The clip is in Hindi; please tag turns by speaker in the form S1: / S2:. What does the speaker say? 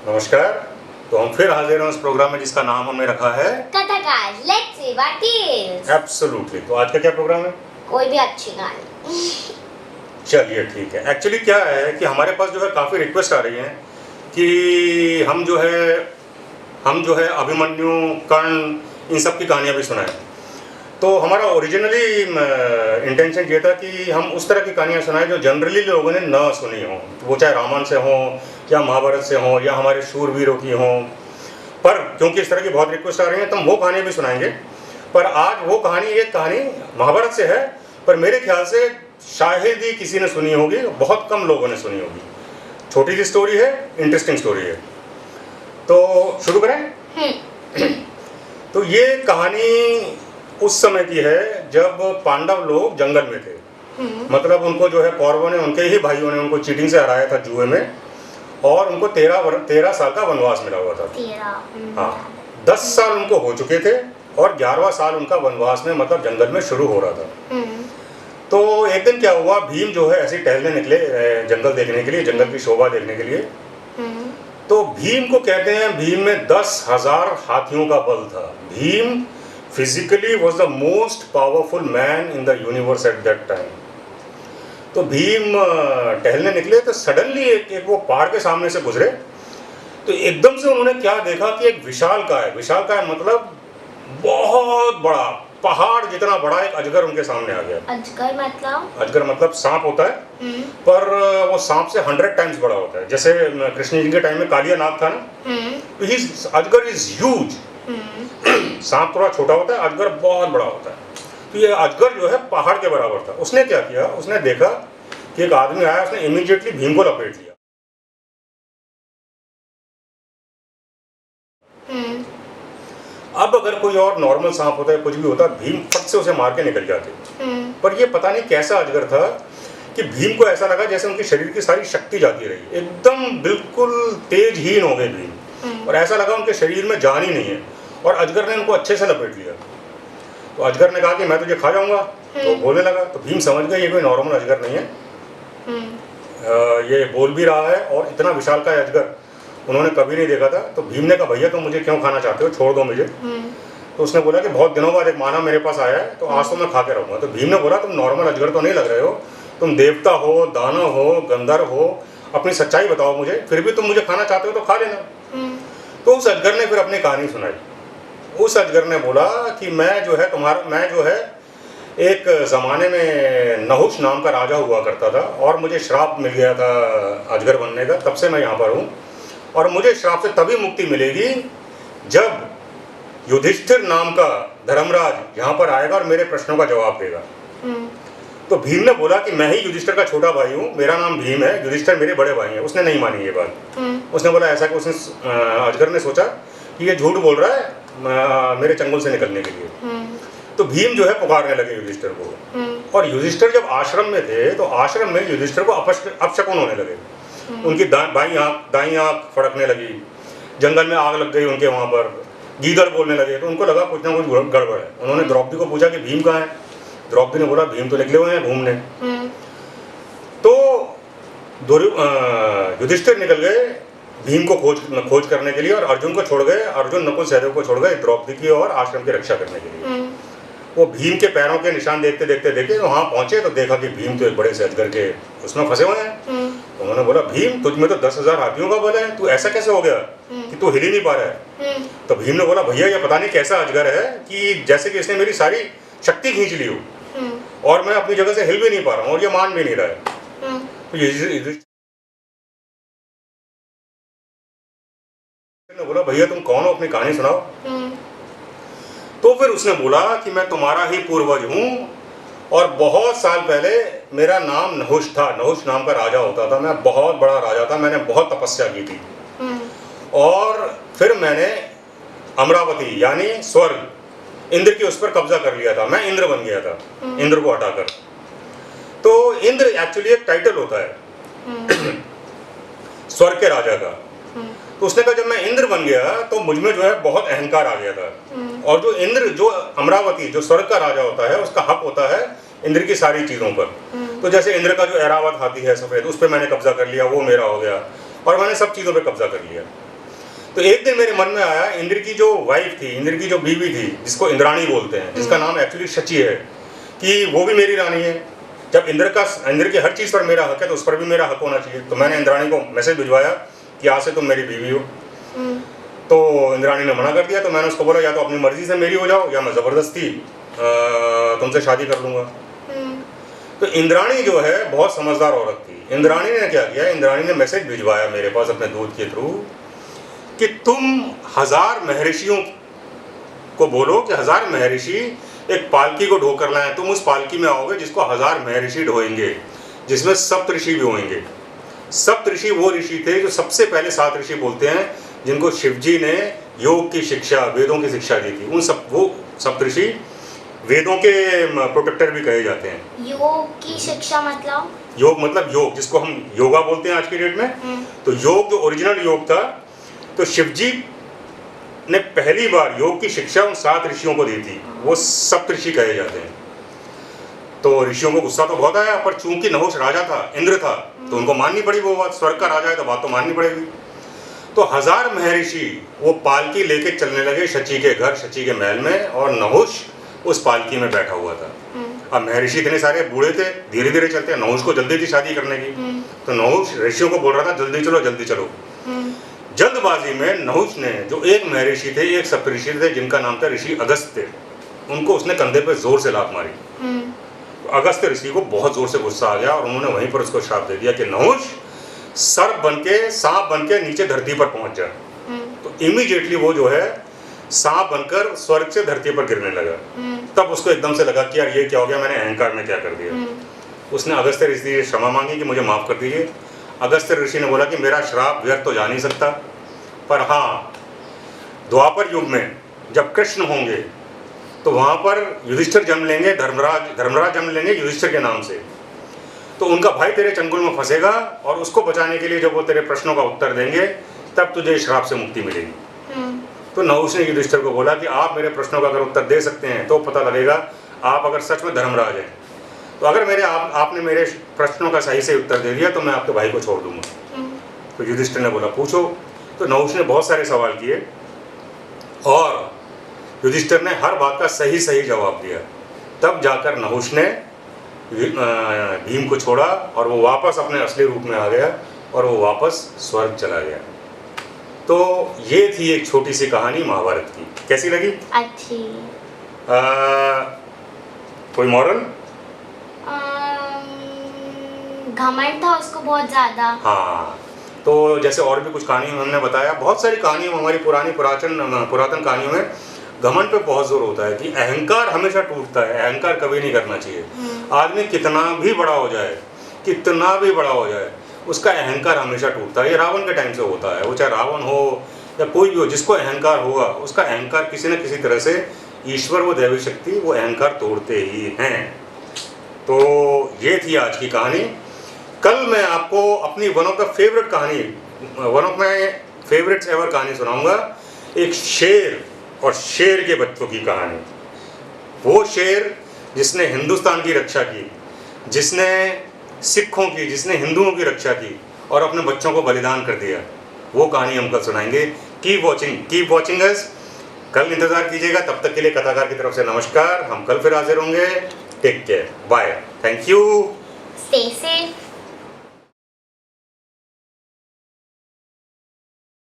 S1: नमस्कार। तो हम फिर हाजिर हैं उस प्रोग्राम में जिसका नाम हमने रखा है
S2: Kathakash let's see what is.
S1: Absolutely. तो आज का क्या प्रोग्राम है?
S2: कोई भी अच्छी कहानी।
S1: चलिए ठीक है। एक्चुअली क्या है कि हमारे पास जो है काफ़ी रिक्वेस्ट आ रही हैं कि हम जो है अभिमन्यु, कर्ण, इन सब की कहानियाँ भी सुनाएं। तो हमारा ओरिजिनली इंटेंशन ये था कि हम उस तरह की कहानियाँ सुनाएं जो जनरली लोगों ने न सुनी हो, वो चाहे रामायण से हो या महाभारत से हो या हमारे शूरवीरों की हो। पर क्योंकि इस तरह की बहुत रिक्वेस्ट आ रही हैं तो हम वो कहानी भी सुनाएंगे। पर आज वो कहानी, एक कहानी महाभारत से है, पर मेरे ख्याल से शायद ही किसी ने सुनी होगी, बहुत कम लोगों ने सुनी होगी। छोटी सी स्टोरी है, इंटरेस्टिंग स्टोरी है। तो शुरू करें? तो ये कहानी उस समय की है जब पांडव लोग जंगल में थे। मतलब उनको जो है कौरवों ने, उनके ही भाइयों ने उनको चीटिंग से हराया था जुए में, और उनको 13 साल का वनवास मिला हुआ था।
S2: 13।
S1: हाँ, 10 साल उनको हो चुके थे और 11वां साल उनका वनवास में, मतलब जंगल में शुरू हो रहा था। तो एक दिन क्या हुआ, भीम जो है ऐसे टहलने निकले जंगल देखने के लिए, जंगल की शोभा देखने के लिए। तो भीम को कहते हैं, भीम में 10,000 हाथियों का बल था। Bhim physically was the most powerful man in the universe at that time. तो भीम टहलने निकले तो सडनली एक वो पहाड़ के सामने से गुजरे। तो एकदम से उन्होंने क्या देखा कि एक विशालकाय मतलब बहुत बड़ा, पहाड़ जितना बड़ा एक अजगर उनके सामने आ गया। अजगर मतलब सांप होता है, पर वो सांप से 100 टाइम्स बड़ा होता है। जैसे कृष्ण जी के टाइम में कालिया नाग था ना, तो अजगर इज ह्यूज। सांप थोड़ा छोटा होता है, अजगर बहुत बड़ा होता है। तो ये अजगर जो है पहाड़ के बराबर था। उसने क्या किया, उसने देखा कि एक आदमी आया, उसने इमीडिएटली भीम को लपेट लिया। अब अगर कोई और नॉर्मल सांप होता है, कुछ भी होता, भीम फट से उसे मार के निकल जाते। पर ये पता नहीं कैसा अजगर था कि भीम को ऐसा लगा जैसे उनके शरीर की सारी शक्ति जाती रही, एकदम बिल्कुल तेजहीन हो गए भीम, और ऐसा लगा उनके शरीर में जान ही नहीं है। और अजगर ने उनको अच्छे से लपेट लिया। तो अजगर ने कहा कि मैं तुझे खा जाऊंगा। तो बोलने लगा। तो भीम समझ गए ये कोई नॉर्मल अजगर नहीं है, ये बोल भी रहा है, और इतना विशालकाय अजगर उन्होंने कभी नहीं देखा था। तो भीम ने कहा, भैया तुम मुझे क्यों खाना चाहते हो, छोड़ दो मुझे। तो उसने बोला कि बहुत दिनों बाद एक मानव मेरे पास आया है, तो आज तो मैं खा के रहूंगा। तो भीम ने बोला, तुम नॉर्मल अजगर तो नहीं लग रहे हो, तुम देवता हो, दानव हो, गंधर्व हो, अपनी सच्चाई बताओ मुझे, फिर भी तुम मुझे खाना चाहते हो तो खा लेना। तो उस अजगर ने फिर अपनी कहानी सुनाई। उस अजगर ने बोला कि मैं जो है एक ज़माने में नहुष नाम का राजा हुआ करता था, और मुझे श्राप मिल गया था अजगर बनने का, तब से मैं यहाँ पर हूँ। और मुझे श्राप से तभी मुक्ति मिलेगी जब युधिष्ठिर नाम का धर्मराज यहाँ पर आएगा और मेरे प्रश्नों का जवाब देगा। तो भीम ने बोला कि मैं ही युधिष्ठिर का छोटा भाई हूँ, मेरा नाम भीम है, युधिष्ठिर मेरे बड़े भाई हैं। उसने नहीं मानी ये बात। उसने बोला ऐसा कि अजगर ने सोचा कि ये झूठ बोल रहा है मेरे चंगुल से निकलने के लिए। तो भीम जो है पुकारने लगे युधिष्ठिर को। और युधिष्ठिर जब आश्रम में थे तो आश्रम में युधिष्ठिर को अपशकुन होने लगे। उनकी दाई आंख फड़कने लगी, जंगल में आग लग गई उनके वहाँ पर, गीदड़ बोलने लगे। तो उनको लगा कुछ ना कुछ गड़बड़ है। उन्होंने द्रौपदी को पूछा कि भीम कहाँ है। द्रौपदी ने बोला भीम तो निकले हुए हैं घूमने। तो युधिष्ठिर निकल गए भीम को खोज करने के लिए, और अर्जुन को छोड़ गए, अर्जुन नकुल सहदेव को छोड़ गए द्रौपदी की और आश्रम की रक्षा करने के लिए। वो भीम के पैरों के निशान देखते देखते वहां पहुंचे तो देखा कि भीम तो एक बड़े से अजगर के उसमें फंसे हुए हैं। तो उन्होंने बोला, भीम तुझ में तो 10,000 हाथियों का बल है, तू ऐसा कैसे हो गया कि तू हिल ही नहीं पा रहा है। तो भीम ने बोला, भैया ये पता नहीं कैसा अजगर है कि जैसे कि इसने मेरी सारी शक्ति खींच ली हो, और मैं अपनी जगह से हिल भी नहीं पा रहा हूँ, और ये मान भी नहीं रहा है। तो ने बोला, भैया तुम कौन हो, अपनी कहानी सुनाओ। तो फिर उसने बोला कि मैं तुम्हारा ही पूर्वज हूँ, और बहुत साल पहले मेरा नाम नहुष था, नहुष नाम का राजा होता था, मैं बहुत बड़ा राजा था, मैंने बहुत तपस्या की थी, और फिर मैंने अमरावती यानी स्वर्ग, इंद्र की उस पर कब्जा कर लिया था, मैं इंद्र बन गया था, इंद्र को हटाकर। तो इंद्र एक्चुअली एक टाइटल होता है स्वर्ग के राजा का। तो उसने कहा जब मैं इंद्र बन गया तो मुझ में जो है बहुत अहंकार आ गया था, और जो इंद्र, जो अमरावती, जो स्वर्ग का राजा होता है, उसका हक होता है इंद्र की सारी चीजों पर। तो जैसे इंद्र का जो ऐरावत हाथी है सफेद, उस पर मैंने कब्जा कर लिया, वो मेरा हो गया, और मैंने सब चीजों पे कब्जा कर लिया। तो एक दिन मेरे मन में आया, इंद्र की जो वाइफ थी, इंद्र की जो बीवी थी, जिसको इंद्राणी बोलते हैं, जिसका नाम एक्चुअली शची है, कि वो भी मेरी रानी है। जब इंद्र की हर चीज़ पर मेरा हक है तो उस पर भी मेरा हक होना चाहिए। तो मैंने इंद्राणी को मैसेज भिजवाया कि आज से तुम मेरी बीवी हो। तो इंद्राणी ने मना कर दिया। तो मैंने उसको बोला या तो अपनी मर्जी से मेरी हो जाओ या मैं ज़बरदस्ती तुमसे शादी कर लूँगा। तो इंद्राणी जो है बहुत समझदार औरत थी। इंद्राणी ने क्या किया, इंद्राणी ने मैसेज भिजवाया मेरे पास अपने दूत के थ्रू कि तुम 1000 महर्षियों को बोलो कि 1000 महर्षि एक पालकी को ढोकर लाएं। तुम उस पालकी में आओगे जिसको 1000 महर्षि ढोएंगे, जिसमें सप्तऋषि भी होंगे। सप्तऋषि वो ऋषि थे जो सबसे पहले 7 ऋषि बोलते हैं, जिनको शिवजी ने योग की शिक्षा, वेदों की शिक्षा दी थी। वो सप्तऋषि वेदों के प्रोटेक्टर भी कहे जाते हैं।
S2: योग की शिक्षा मतलब?
S1: योग मतलब योग, जिसको हम योगा बोलते हैं आज की डेट में। तो योग जो ओरिजिनल योग था, तो शिवजी ने पहली बार योग की शिक्षा उन 7 ऋषियों को दी थी। वो सप्तऋषि कहे जाते हैं। तो ऋषियों को गुस्सा तो बहुत आया, पर चूंकि नहुष राजा था, इंद्र था, तो उनको माननी पड़ी वो बात। स्वर्ग का राजा है तो बात तो माननी पड़ेगी। तो 1000 महर्षि वो पालकी लेके चलने लगे शची के घर, शची के महल में, और नहुष उस पालकी में बैठा हुआ था। अब महर्षि इतने सारे बूढ़े थे, धीरे धीरे चलते हैं। नहुष को जल्दी थी शादी करने की। तो नहुष ऋषियों को बोल रहा था जल्दी चलो जल्दी चलो। जल्दबाजी में नहुष ने, जो एक महर्षि थे, एक सप्तऋषि थे जिनका नाम था ऋषि अगस्त्य, उनको उसने कंधे पे जोर से लात मारी। तो अगस्त्य ऋषि को बहुत जोर से गुस्सा आ गया और उन्होंने वहीं पर उसको श्राप दे दिया कि नहुष सर्प बनके, सांप बनके नीचे धरती पर पहुंच जा। तो इमीडिएटली वो जो है सांप बनकर स्वर्ग से धरती पर गिरने लगा। तब उसको एकदम से लगा कि यार ये क्या हो गया, मैंने अहंकार में क्या कर दिया। उसने अगस्त्य ऋषि से क्षमा मांगी कि मुझे माफ कर दीजिए। अगस्त्य ऋषि ने बोला कि मेरा श्राप व्यर्थ तो जा नहीं सकता, पर हाँ, द्वापर युग में जब कृष्ण होंगे तो वहाँ पर युधिष्ठिर जन्म लेंगे, धर्मराज जन्म लेंगे युधिष्ठिर के नाम से। तो उनका भाई तेरे चंगुल में फंसेगा और उसको बचाने के लिए जब वो तेरे प्रश्नों का उत्तर देंगे तब तुझे श्राप से मुक्ति मिलेगी। तो नहुष ने युधिष्ठिर को बोला कि आप मेरे प्रश्नों का अगर उत्तर दे सकते हैं तो पता लगेगा आप अगर सच में धर्मराज हैं। तो अगर आपने मेरे प्रश्नों का सही से उत्तर दे दिया तो मैं आपके भाई को छोड़ दूंगा। तो युधिष्ठिर ने बोला पूछो। तो नहुष ने बहुत सारे सवाल किए और युधिष्ठिर ने हर बात का सही सही जवाब दिया। तब जाकर नहुष ने भीम को छोड़ा और वो वापस अपने असली रूप में आ गया और वो वापस स्वर्ग चला गया। तो ये थी एक छोटी सी कहानी महाभारत की। कैसी लगी?
S2: अच्छी।
S1: कोई मॉरल?
S2: घमंड था उसको बहुत ज्यादा।
S1: हाँ, तो जैसे और भी कुछ कहानियों में हमने बताया, बहुत सारी कहानियों में, हमारी पुरातन कहानियों में घमंड पे बहुत जोर होता है कि अहंकार हमेशा टूटता है, अहंकार कभी नहीं करना चाहिए। आदमी कितना भी बड़ा हो जाए, उसका अहंकार हमेशा टूटता है। ये रावण के टाइम से होता है, वो चाहे रावण हो या कोई भी हो, जिसको अहंकार होगा उसका अहंकार किसी न किसी तरह से ईश्वर व दैवी शक्ति वो अहंकार तोड़ते ही हैं। तो ये थी आज की कहानी। कल मैं आपको अपनी one of my favourites ever कहानी सुनाऊंगा, एक शेर और शेर के बच्चों की कहानी। वो शेर जिसने हिंदुस्तान की रक्षा की, जिसने सिखों की, जिसने हिंदुओं की रक्षा की और अपने बच्चों को बलिदान कर दिया, वो कहानी हम कल सुनाएंगे। Keep watching us. कल इंतजार कीजिएगा। तब तक के लिए कथाकार की तरफ से नमस्कार। हम कल फिर हाजिर होंगे। Take care, bye, thank you,
S2: stay safe.